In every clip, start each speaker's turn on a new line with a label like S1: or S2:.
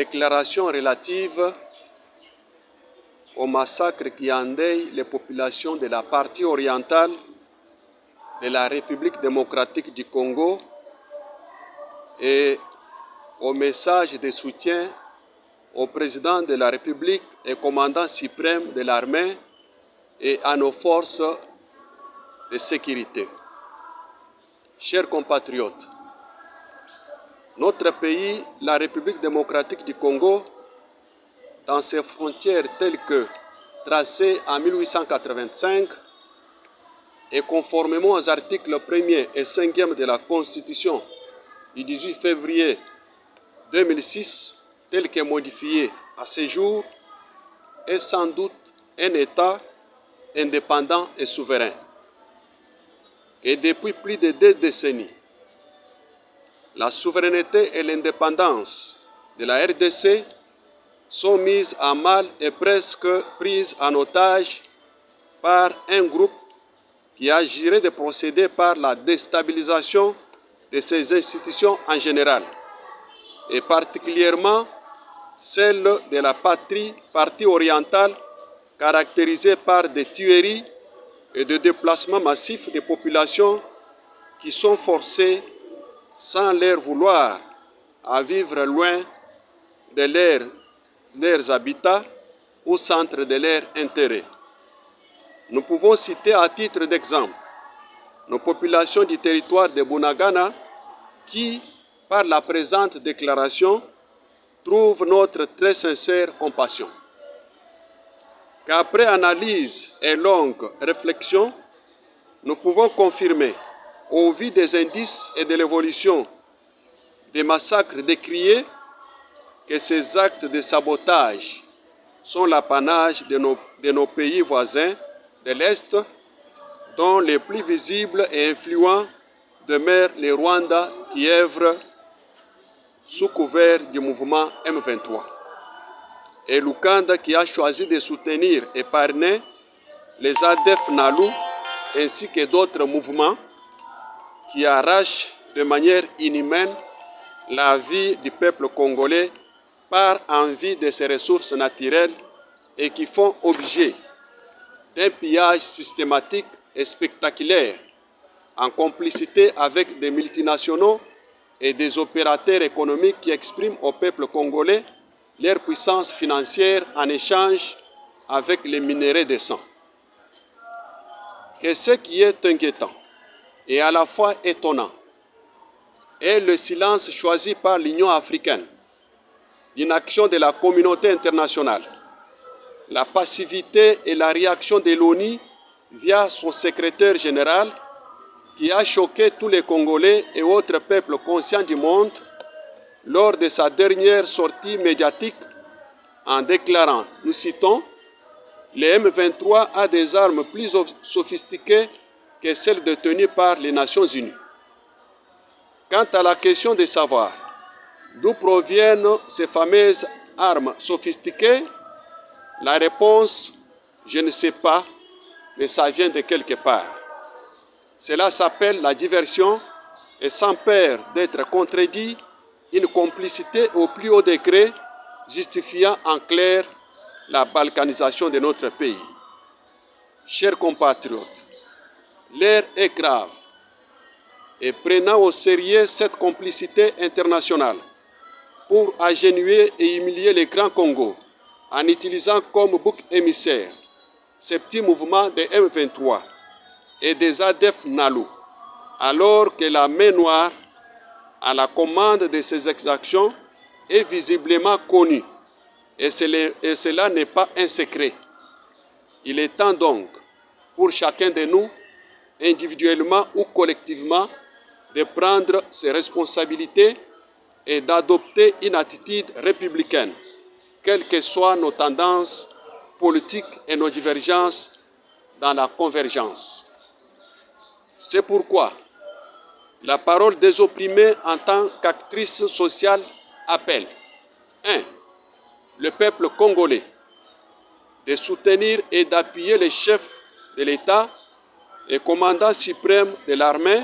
S1: Déclaration relative au massacre qui endeuille les populations de la partie orientale de la République démocratique du Congo et au message de soutien au président de la République et commandant suprême de l'armée et à nos forces de sécurité. Chers compatriotes, notre pays, la République démocratique du Congo, dans ses frontières telles que tracées en 1885 et conformément aux articles 1er et 5e de la Constitution du 18 février 2006, telle que modifiée à ce jour, est sans doute un État indépendant et souverain. Et depuis plus de 2 décennies, la souveraineté et l'indépendance de la RDC sont mises à mal et presque prises en otage par un groupe qui a juré de procéder par la déstabilisation de ces institutions en général, et particulièrement celle de la partie orientale caractérisée par des tueries et des déplacements massifs des populations qui sont forcées sans leur vouloir à vivre loin de leurs habitats ou centres de leur intérêt. Nous pouvons citer à titre d'exemple nos populations du territoire de Bunagana qui, par la présente déclaration, trouvent notre très sincère compassion. Qu'après analyse et longue réflexion, nous pouvons confirmer, au vu des indices et de l'évolution des massacres décriés, que ces actes de sabotage sont l'apanage de nos pays voisins de l'Est, dont les plus visibles et influents demeurent les Rwanda qui œuvrent sous couvert du mouvement M23, et l'Ouganda qui a choisi de soutenir et parrainer les ADF NALU ainsi que d'autres mouvements qui arrachent de manière inhumaine la vie du peuple congolais par envie de ses ressources naturelles et qui font objet d'un pillage systématique et spectaculaire en complicité avec des multinationaux et des opérateurs économiques qui expriment au peuple congolais leur puissance financière en échange avec les minerais de sang. Que ce qui est inquiétant et à la fois étonnant est le silence choisi par l'Union africaine, l'inaction de la communauté internationale, la passivité et la réaction de l'ONU via son secrétaire général qui a choqué tous les Congolais et autres peuples conscients du monde lors de sa dernière sortie médiatique en déclarant, nous citons, « Le M23 a des armes plus sophistiquées que celles détenues par les Nations Unies. » Quant à la question de savoir d'où proviennent ces fameuses armes sophistiquées, la réponse, je ne sais pas, mais ça vient de quelque part. Cela s'appelle la diversion et sans peur d'être contredit, une complicité au plus haut degré justifiant en clair la balkanisation de notre pays. Chers compatriotes, l'heure est grave et prenant au sérieux cette complicité internationale pour agenouiller et humilier les Grands Congo en utilisant comme bouc émissaire ces petits mouvements de M23 et des ADF NALU, alors que la main noire à la commande de ces exactions est visiblement connue et cela n'est pas un secret. Il est temps donc pour chacun de nous, individuellement ou collectivement, de prendre ses responsabilités et d'adopter une attitude républicaine, quelles que soient nos tendances politiques et nos divergences dans la convergence. C'est pourquoi la parole des opprimés en tant qu'actrice sociale appelle 1. Le peuple congolais de soutenir et d'appuyer les chefs de l'État et commandant suprême de l'armée,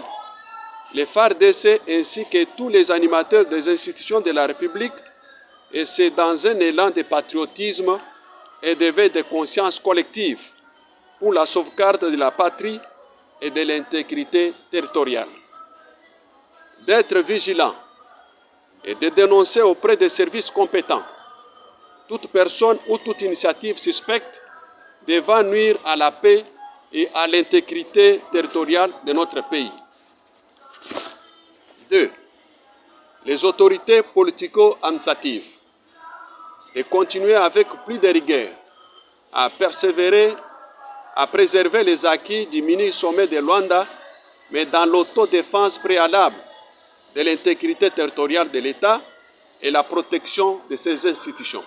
S1: les FARDC ainsi que tous les animateurs des institutions de la République et c'est dans un élan de patriotisme et d'éveil de conscience collective pour la sauvegarde de la patrie et de l'intégrité territoriale. D'être vigilant et de dénoncer auprès des services compétents toute personne ou toute initiative suspecte devant nuire à la paix et à l'intégrité territoriale de notre pays. 2. Les autorités politico-administratives de continuer avec plus de rigueur à persévérer, à préserver les acquis du mini-sommet de Luanda, mais dans l'autodéfense préalable de l'intégrité territoriale de l'État et la protection de ses institutions.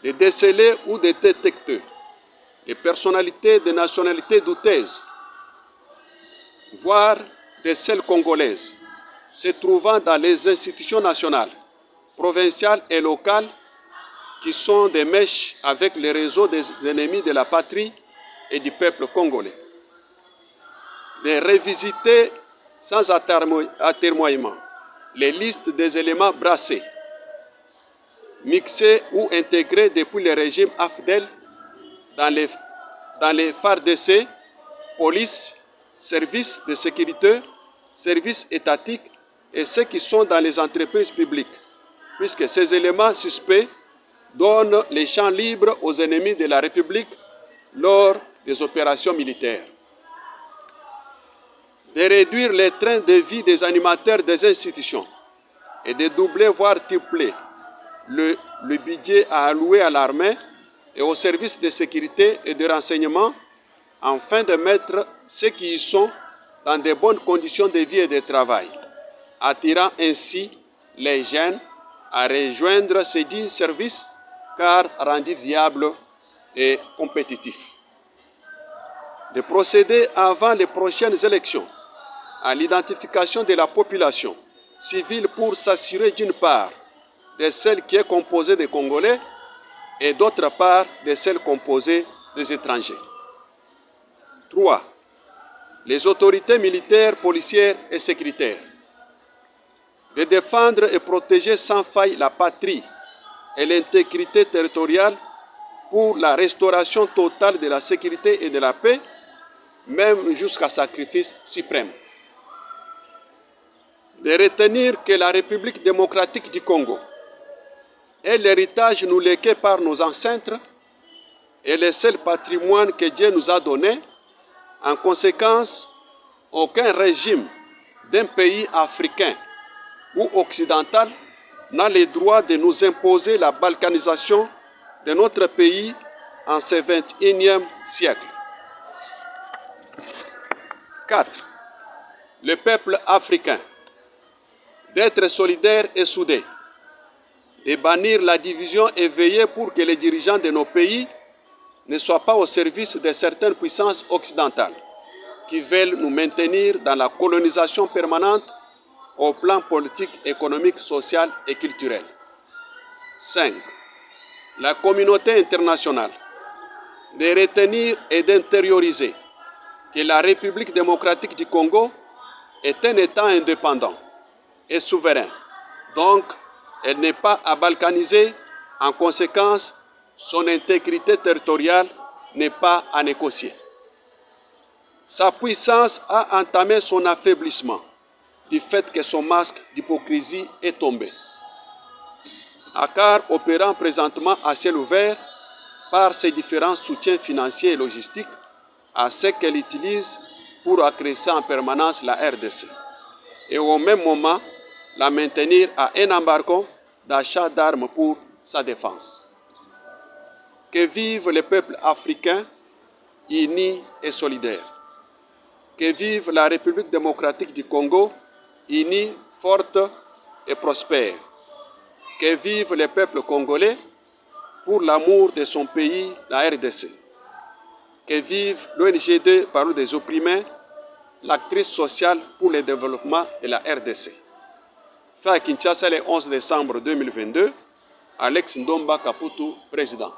S1: De déceler ou de détecter les personnalités de nationalité douteuses, voire de celles congolaises, se trouvant dans les institutions nationales, provinciales et locales, qui sont des mèches avec les réseaux des ennemis de la patrie et du peuple congolais. De revisiter sans atermoiement les listes des éléments brassés, mixés ou intégrés depuis le régime AFDEL dans les FARDC, police, services de sécurité, services étatiques et ceux qui sont dans les entreprises publiques, puisque ces éléments suspects donnent les champs libres aux ennemis de la République lors des opérations militaires. De réduire les trains de vie des animateurs des institutions et de doubler, voire tripler, le budget à allouer à l'armée et aux services de sécurité et de renseignement, afin de mettre ceux qui y sont dans de bonnes conditions de vie et de travail, attirant ainsi les jeunes à rejoindre ces dits services car rendus viables et compétitifs. De procéder avant les prochaines élections à l'identification de la population civile pour s'assurer d'une part de celle qui est composée des Congolais et d'autre part de celle composée des étrangers. 3. Les autorités militaires, policières et sécuritaires de défendre et protéger sans faille la patrie et l'intégrité territoriale pour la restauration totale de la sécurité et de la paix, même jusqu'à sacrifice suprême. De retenir que la République démocratique du Congo est l'héritage nous légué par nos ancêtres et le seul patrimoine que Dieu nous a donné. En conséquence, aucun régime d'un pays africain ou occidental n'a le droit de nous imposer la balkanisation de notre pays en ce 21e siècle. 4. Le peuple africain d'être solidaire et soudé, de bannir la division et veiller pour que les dirigeants de nos pays ne soient pas au service de certaines puissances occidentales qui veulent nous maintenir dans la colonisation permanente au plan politique, économique, social et culturel. 5. La communauté internationale de retenir et d'intérioriser que la République démocratique du Congo est un État indépendant et souverain. Donc, elle n'est pas à balkaniser. En conséquence, son intégrité territoriale n'est pas à négocier. Sa puissance a entamé son affaiblissement du fait que son masque d'hypocrisie est tombé. ACAR opérant présentement à ciel ouvert par ses différents soutiens financiers et logistiques à ceux qu'elle utilise pour accroître en permanence la RDC et au même moment la maintenir à un embargo d'achat d'armes pour sa défense. Que vive le peuple africain uni et solidaire. Que vive la République démocratique du Congo unie, forte et prospère. Que vive le peuple congolais pour l'amour de son pays, la RDC. Que vive l'ONG Parole des opprimés, l'actrice sociale pour le développement de la RDC. Fait à Kinshasa le 11 décembre 2022, Alex Ndomba Kaputu, président.